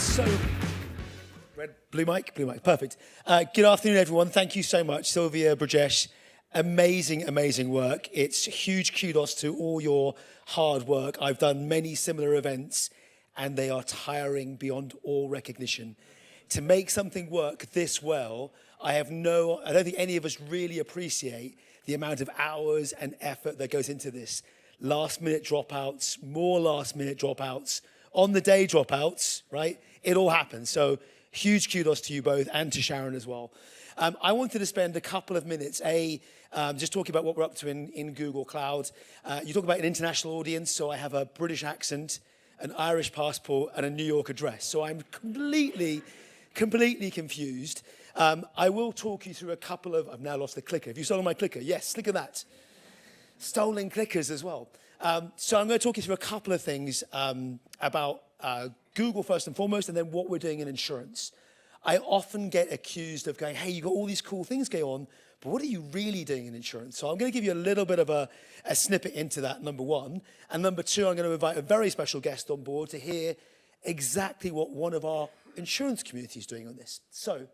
So, blue mic, perfect. Good afternoon, everyone. Thank you so much, Sylvia, Brajesh. Amazing, amazing work. It's huge kudos to all your hard work. I've done many similar events, and they are tiring beyond all recognition. To make something work this well, I don't think any of us really appreciate the amount of hours and effort that goes into this. Last-minute dropouts, more last-minute dropouts, on-the-day dropouts, right? It all happens. So huge kudos to you both and to Sharon as well. I wanted to spend a couple of minutes, just talking about what we're up to in Google Cloud. You talk about an international audience, so I have a British accent, an Irish passport, and a New York address. So I'm completely confused. I will talk you through a couple of, I've now lost the clicker. Have you stolen my clicker? Yes, look at that. Stolen clickers as well. So I'm going to talk you through a couple of things about Google first and foremost, and then what we're doing in insurance. I often get accused of going, hey, you've got all these cool things going on, but what are you really doing in insurance? So I'm going to give you a little bit of a snippet into that, number one. And number two, I'm going to invite a very special guest on board to hear exactly what one of our insurance community is doing on this. So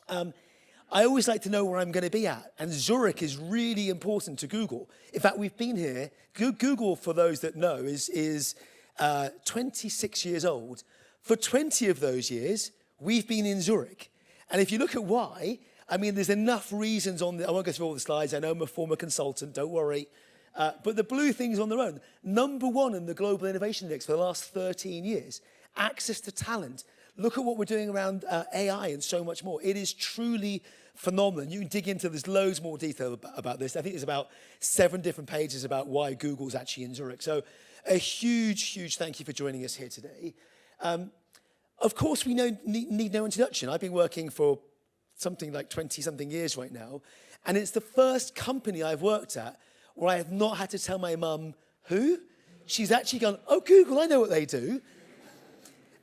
I always like to know where I'm going to be at. And Zurich is really important to Google. In fact, we've been here. Google, for those that know, is 26 years old. For 20 of those years, we've been in Zurich. And if you look at why, I mean, there's enough reasons on I won't go through all the slides. I know I'm a former consultant, don't worry. But the blue things on their own. Number one in the Global Innovation Index for the last 13 years. Access to talent. Look at what we're doing around AI and so much more. It is truly phenomenal. You can dig into, there's loads more detail about this. I think there's about 7 different pages about why Google's actually in Zurich. So a huge thank you for joining us here today. Of course, we need no introduction. I've been working for something like 20-something years right now, and it's the first company I've worked at where I have not had to tell my mum who. She's actually gone, oh, Google, I know what they do.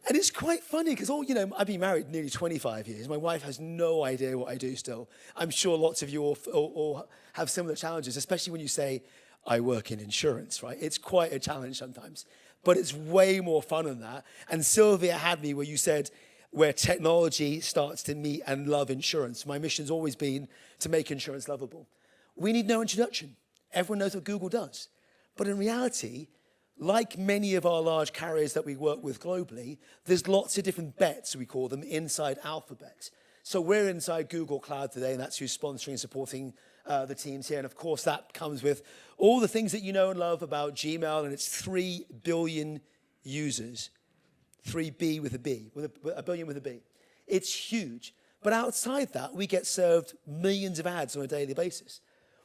And it's quite funny because, I've been married nearly 25 years. My wife has no idea what I do still. I'm sure lots of you all have similar challenges, especially when you say, I work in insurance, right? It's quite a challenge sometimes, but it's way more fun than that. And Sylvia had me where you said, where technology starts to meet and love insurance. My mission's always been to make insurance lovable. We need no introduction. Everyone knows what Google does. But in reality, like many of our large carriers that we work with globally, there's lots of different bets, we call them, inside Alphabet. So we're inside Google Cloud today, and that's who's sponsoring and supporting the teams here. And of course, that comes with all the things that you know and love about Gmail, and it's 3 billion users. 3B with a B, with a billion with a B. It's huge. But outside that, we get served millions of ads on a daily basis.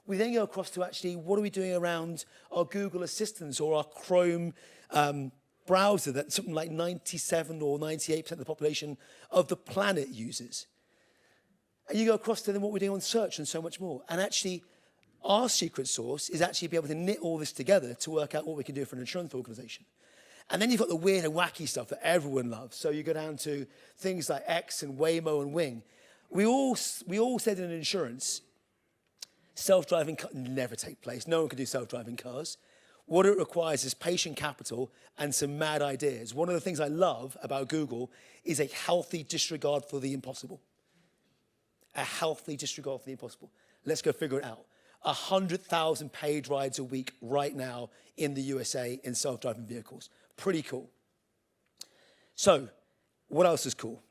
We then go across to actually, what are we doing around our Google Assistants or our Chrome browser that something like 97 or 98% of the population of the planet uses. And you go across to then what we're doing on search and so much more. And actually, our secret sauce is actually be able to knit all this together to work out what we can do for an insurance organization. And then you've got the weird and wacky stuff that everyone loves. So you go down to things like X and Waymo and Wing. We all said in insurance, self-driving cars never take place. No one can do self-driving cars. What it requires is patient capital and some mad ideas. One of the things I love about Google is a healthy disregard for the impossible. A healthy disregard for the impossible. Let's go figure it out. 100,000 paid rides a week right now in the USA in self-driving vehicles. Pretty cool. So, what else is cool?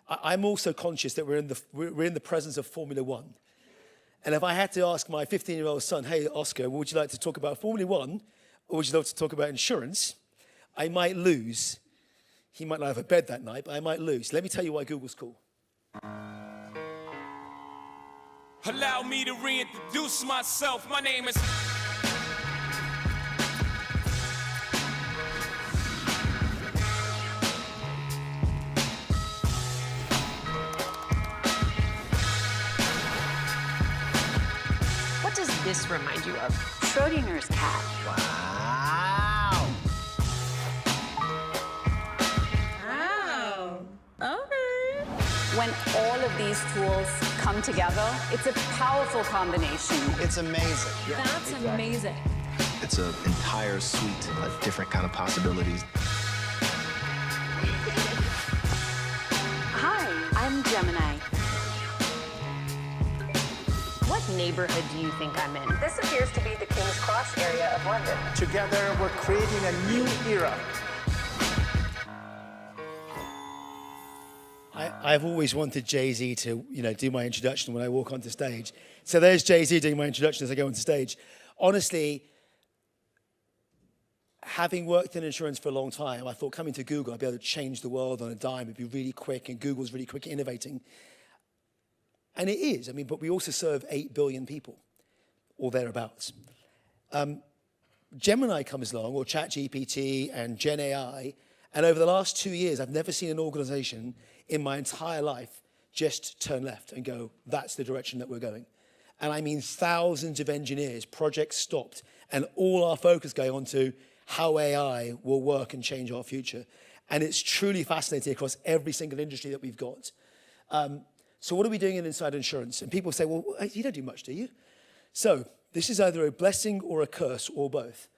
I'm also conscious that we're in the presence of Formula One. And if I had to ask my 15-year-old son, hey, Oscar, would you like to talk about Formula One or would you like to talk about insurance? I might lose. He might not have a bed that night, but I might lose. Let me tell you why Google's cool. Allow me to reintroduce myself. My name is... What does this remind you of? Schrodinger's cat. Wow. Wow. Okay. When all of these tools come together, it's a powerful combination. It's amazing. Yeah, That's exactly. amazing. It's an entire suite of different kind of possibilities. Hi, I'm Gemini. What neighborhood do you think I'm in? This appears to be the King's Cross area of London. Together, we're creating a new era. I've always wanted Jay-Z to, do my introduction when I walk onto stage. So there's Jay-Z doing my introduction as I go onto stage. Honestly, having worked in insurance for a long time, I thought coming to Google, I'd be able to change the world on a dime. It'd be really quick, and Google's really quick at innovating. And it is, but we also serve 8 billion people, or thereabouts. Gemini comes along, or ChatGPT and GenAI, and over the last 2 years, I've never seen an organization in my entire life just turn left and go, that's the direction that we're going. And I mean thousands of engineers, projects stopped, and all our focus going on to how AI will work and change our future. And it's truly fascinating across every single industry that we've got. So what are we doing inside insurance? And people say, well, you don't do much, do you? So this is either a blessing or a curse or both.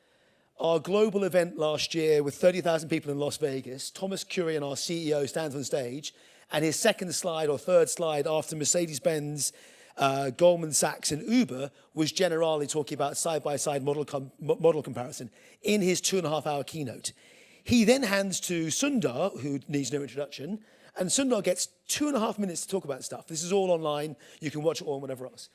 Our global event last year with 30,000 people in Las Vegas, Thomas Kurian, our CEO, stands on stage, and his second slide or third slide after Mercedes-Benz, Goldman Sachs, and Uber was Generali talking about side-by-side model comparison in his 2.5-hour keynote. He then hands to Sundar, who needs no introduction, and Sundar gets 2.5 minutes to talk about stuff. This is all online. You can watch it all and whatever else.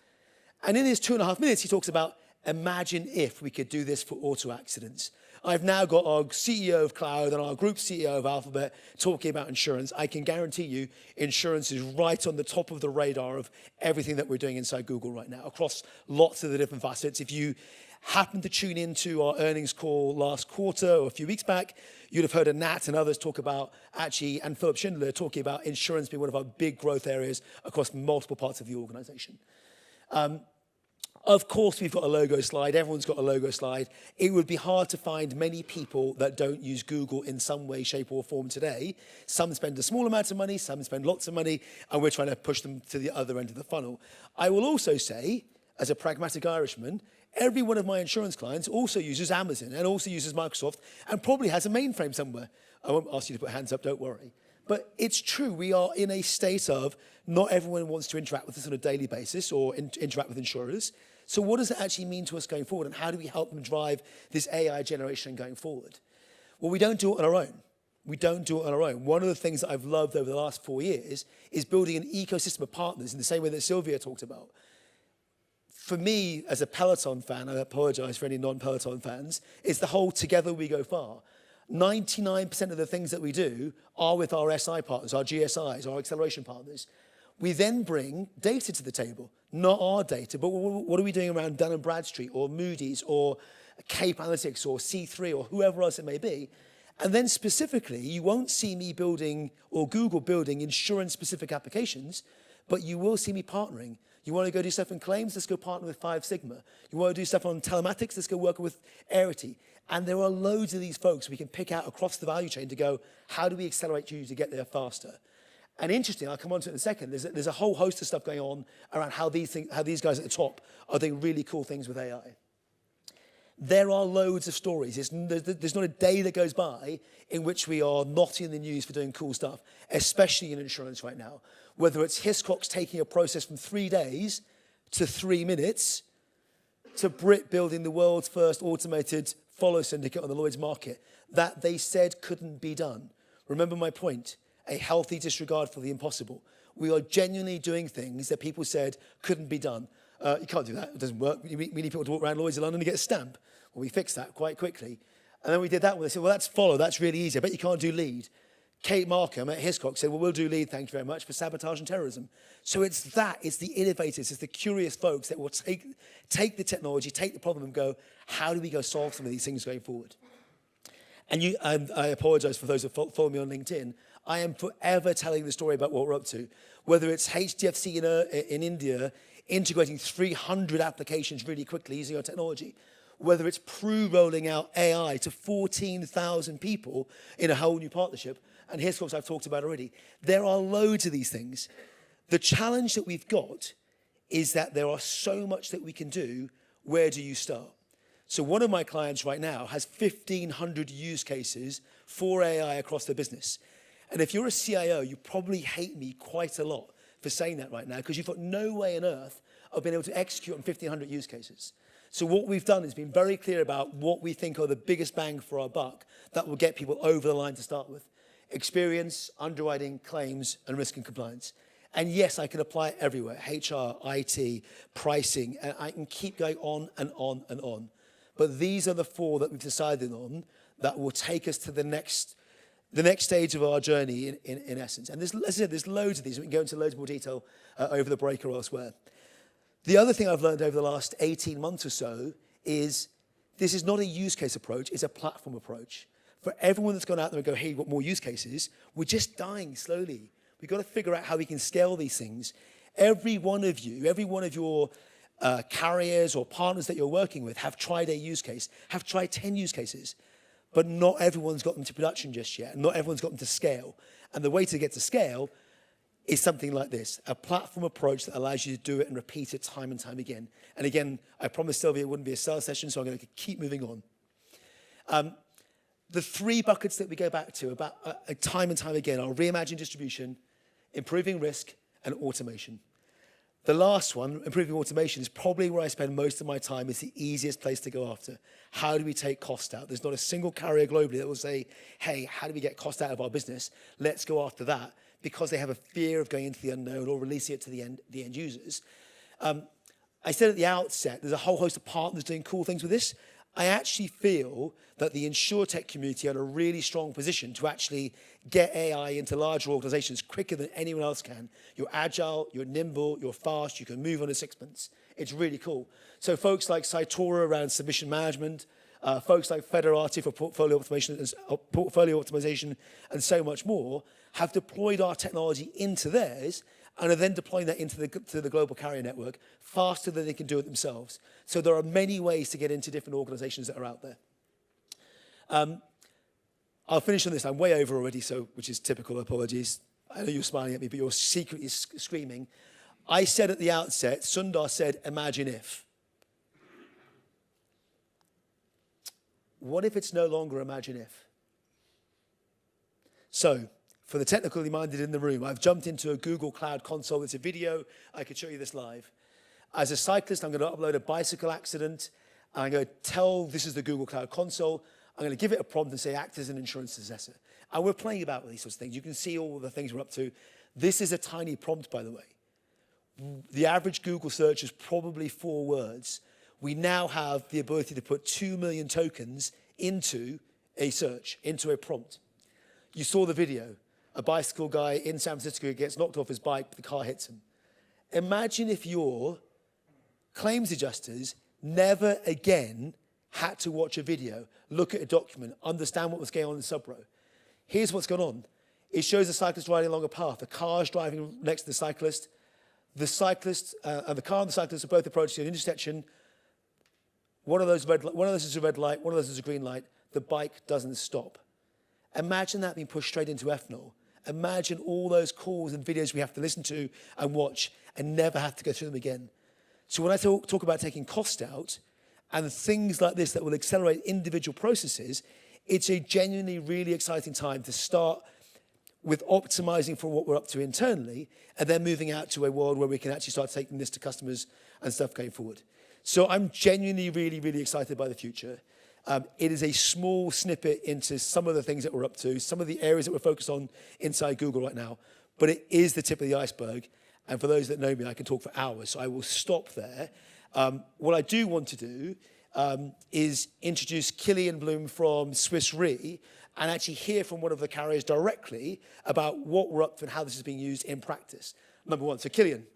And in his 2.5 minutes, he talks about, imagine if we could do this for auto accidents. I've now got our CEO of Cloud and our group CEO of Alphabet talking about insurance. I can guarantee you insurance is right on the top of the radar of everything that we're doing inside Google right now, across lots of the different facets. If you happen to tune into our earnings call last quarter or a few weeks back, you'd have heard Nat and others talk about, and Philip Schindler talking about insurance being one of our big growth areas across multiple parts of the organization. Of course, we've got a logo slide. Everyone's got a logo slide. It would be hard to find many people that don't use Google in some way, shape, or form today. Some spend a small amount of money, some spend lots of money, and we're trying to push them to the other end of the funnel. I will also say, as a pragmatic Irishman, every one of my insurance clients also uses Amazon and also uses Microsoft and probably has a mainframe somewhere. I won't ask you to put hands up, don't worry. But it's true, we are in a state of not everyone wants to interact with us on a daily basis or interact with insurers. So what does it actually mean to us going forward, and how do we help them drive this AI generation going forward? Well, we don't do it on our own. We don't do it on our own. One of the things that I've loved over the last 4 years is building an ecosystem of partners in the same way that Sylvia talked about. For me, as a Peloton fan, I apologize for any non-Peloton fans, it's the whole together we go far. 99% of the things that we do are with our SI partners, our GSIs, our acceleration partners. We then bring data to the table, not our data, but what are we doing around Dun & Bradstreet or Moody's or Cape Analytics or C3 or whoever else it may be. And then specifically, you won't see me building or Google building insurance-specific applications, but you will see me partnering. You want to go do stuff in claims? Let's go partner with 5 Sigma. You want to do stuff on telematics? Let's go work with Arity. And there are loads of these folks we can pick out across the value chain to go, how do we accelerate you to get there faster? And interesting, I'll come on to it in a second, there's a whole host of stuff going on around how these guys at the top are doing really cool things with AI. There are loads of stories. There's not a day that goes by in which we are not in the news for doing cool stuff, especially in insurance right now. Whether it's Hiscox taking a process from 3 days to 3 minutes, to Brit building the world's first automated follow syndicate on the Lloyd's market, that they said couldn't be done. Remember my point. A healthy disregard for the impossible. We are genuinely doing things that people said couldn't be done. You can't do that, it doesn't work. We need people to walk around Lloyd's in London and get a stamp. Well, we fixed that quite quickly. And then we did that one. They said, well, that's follow, that's really easy. I bet you can't do lead. Kate Markham at Hiscox said, well, we'll do lead, thank you very much, for sabotage and terrorism. So it's the innovators, it's the curious folks that will take the technology, take the problem and go, how do we go solve some of these things going forward? And I apologize for those who follow me on LinkedIn. I am forever telling the story about what we're up to. Whether it's HDFC in India integrating 300 applications really quickly using our technology, whether it's Pru rolling out AI to 14,000 people in a whole new partnership, and Hiscox I've talked about already. There are loads of these things. The challenge that we've got is that there are so much that we can do. Where do you start? So one of my clients right now has 1,500 use cases for AI across their business. And if you're a CIO, you probably hate me quite a lot for saying that right now, because you've got no way on earth of being able to execute on 1,500 use cases. So what we've done is been very clear about what we think are the biggest bang for our buck that will get people over the line to start with. Experience, underwriting, claims, and risk and compliance. And yes, I can apply it everywhere. HR, IT, pricing, and I can keep going on and on and on. But these are the 4 that we've decided on that will take us to the next stage of our journey in essence. And as I said, there's loads of these. We can go into loads more detail over the break or elsewhere. The other thing I've learned over the last 18 months or so is this is not a use case approach, it's a platform approach. For everyone that's gone out there and go, hey, you've got more use cases, we're just dying slowly. We've got to figure out how we can scale these things. Every one of your carriers or partners that you're working with have tried a use case, have tried 10 use cases, but not everyone's got them to production just yet. Not everyone's got them to scale. And the way to get to scale is something like this, a platform approach that allows you to do it and repeat it time and time again. And again, I promised Sylvia it wouldn't be a sales session, so I'm going to keep moving on. The 3 buckets that we go back to about time and time again are reimagined distribution, improving risk, and automation. The last one, improving automation, is probably where I spend most of my time. It's the easiest place to go after. How do we take cost out? There's not a single carrier globally that will say, hey, how do we get cost out of our business? Let's go after that, because they have a fear of going into the unknown or releasing it to the end users. I said at the outset, there's a whole host of partners doing cool things with this. I actually feel that the insurtech community are in a really strong position to actually get AI into larger organizations quicker than anyone else can. You're agile, you're nimble, you're fast, you can move on a sixpence. It's really cool. So folks like Cytora around submission management, folks like Federati for portfolio optimization and so much more have deployed our technology into theirs and are then deploying that into the global carrier network faster than they can do it themselves. So there are many ways to get into different organizations that are out there. I'll finish on this. I'm way over already, so which is typical. Apologies. I know you're smiling at me, but you're secretly screaming. I said at the outset, Sundar said, imagine if. What if it's no longer imagine if? So, for the technically minded in the room, I've jumped into a Google Cloud Console. It's a video. I could show you this live. As a cyclist, I'm going to upload a bicycle accident. I'm going to tell this is the Google Cloud Console. I'm going to give it a prompt and say, act as an insurance assessor. And we're playing about with these sorts of things. You can see all the things we're up to. This is a tiny prompt, by the way. The average Google search is probably 4 words. We now have the ability to put 2 million tokens into a search, into a prompt. You saw the video. A bicycle guy in San Francisco gets knocked off his bike, the car hits him. Imagine if your claims adjusters never again had to watch a video, look at a document, understand what was going on in the sub-row. Here's what's going on. It shows a cyclist riding along a path. The car is driving next to the cyclist. The cyclist and the car and the cyclist are both approaching an intersection. One of those is a red light, one of those is a green light. The bike doesn't stop. Imagine that being pushed straight into FNOL. Imagine all those calls and videos we have to listen to and watch and never have to go through them again. So when I talk about taking cost out and things like this that will accelerate individual processes, it's a genuinely really exciting time to start with optimizing for what we're up to internally and then moving out to a world where we can actually start taking this to customers and stuff going forward. So I'm genuinely really, really excited by the future. It is a small snippet into some of the things that we're up to, some of the areas that we're focused on inside Google right now, but it is the tip of the iceberg. And for those that know me, I can talk for hours, so I will stop there. What I do want to do is introduce Killian Bloom from Swiss Re and actually hear from one of the carriers directly about what we're up to and how this is being used in practice. Number one, so Killian.